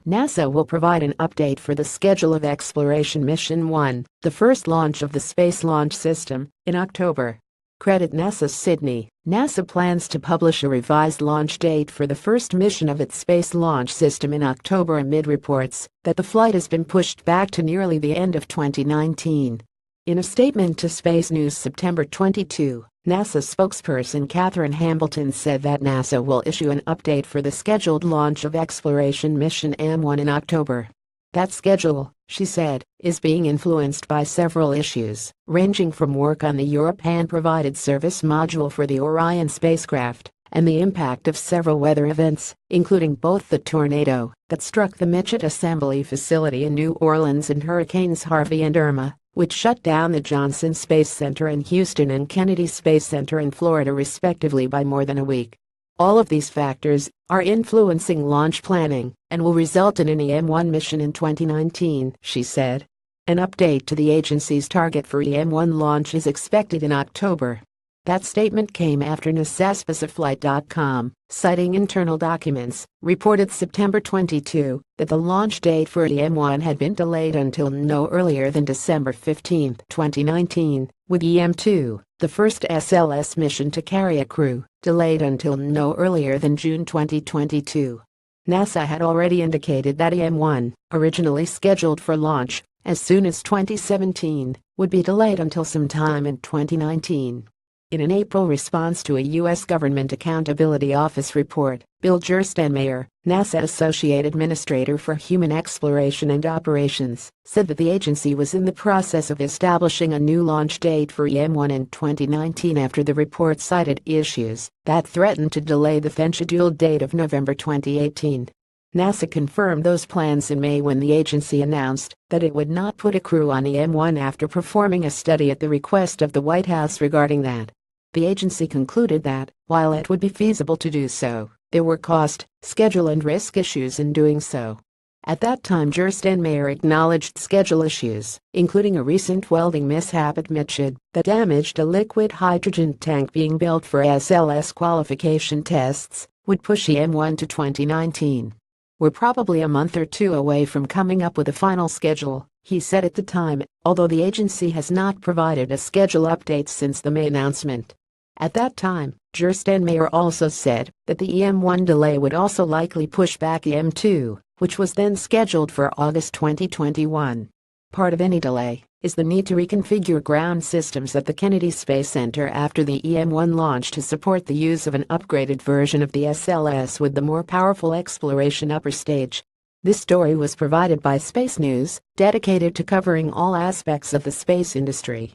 NASA will provide an update for the schedule of Exploration Mission 1, the first launch of the Space Launch System, in October. Credit NASA Sydney. NASA plans to publish a revised launch date for the first mission of its Space Launch System in October amid reports that the flight has been pushed back to nearly the end of 2019. In a statement to Space News September 22, NASA spokesperson Catherine Hambleton said that NASA will issue an update for the scheduled launch of Exploration Mission em-1 in October. That schedule, she said, is being influenced by several issues, ranging from work on the European-provided service module for the Orion spacecraft and the impact of several weather events, including both the tornado that struck the Midget Assembly Facility in New Orleans and Hurricanes Harvey and Irma, which shut down the Johnson Space Center in Houston and Kennedy Space Center in Florida respectively by more than a week. All of these factors are influencing launch planning and will result in an em-1 mission in 2019, she said. An update to the agency's target for em-1 launch is expected in October. That statement came after NASASpaceFlight.com, citing internal documents, reported September 22 that the launch date for em-1 had been delayed until no earlier than December 15, 2019, with em-2, the first SLS mission to carry a crew, delayed until no earlier than June 2022. NASA had already indicated that em-1, originally scheduled for launch as soon as 2017, would be delayed until sometime in 2019. In an April response to a U.S. Government Accountability Office report, Bill Gerstenmayer, NASA Associate Administrator for Human Exploration and Operations, said that the agency was in the process of establishing a new launch date for em-1 in 2019 after the report cited issues that threatened to delay the then-scheduled date of November 2018. NASA confirmed those plans in May when the agency announced that it would not put a crew on em-1 after performing a study at the request of the White House regarding that. The agency concluded that, while it would be feasible to do so, there were cost, schedule and risk issues in doing so. At that time Gerstenmayer acknowledged schedule issues, including a recent welding mishap at Midget that damaged a liquid hydrogen tank being built for SLS qualification tests, would push em-1 to 2019. We're probably a month or two away from coming up with a final schedule, he said at the time, although the agency has not provided a schedule update since the May announcement. At that time, Gerstenmayer also said that the em-1 delay would also likely push back em-2, which was then scheduled for August 2021. Part of any delay is the need to reconfigure ground systems at the Kennedy Space Center after the em-1 launch to support the use of an upgraded version of the SLS with the more powerful exploration upper stage. This story was provided by Space News, dedicated to covering all aspects of the space industry.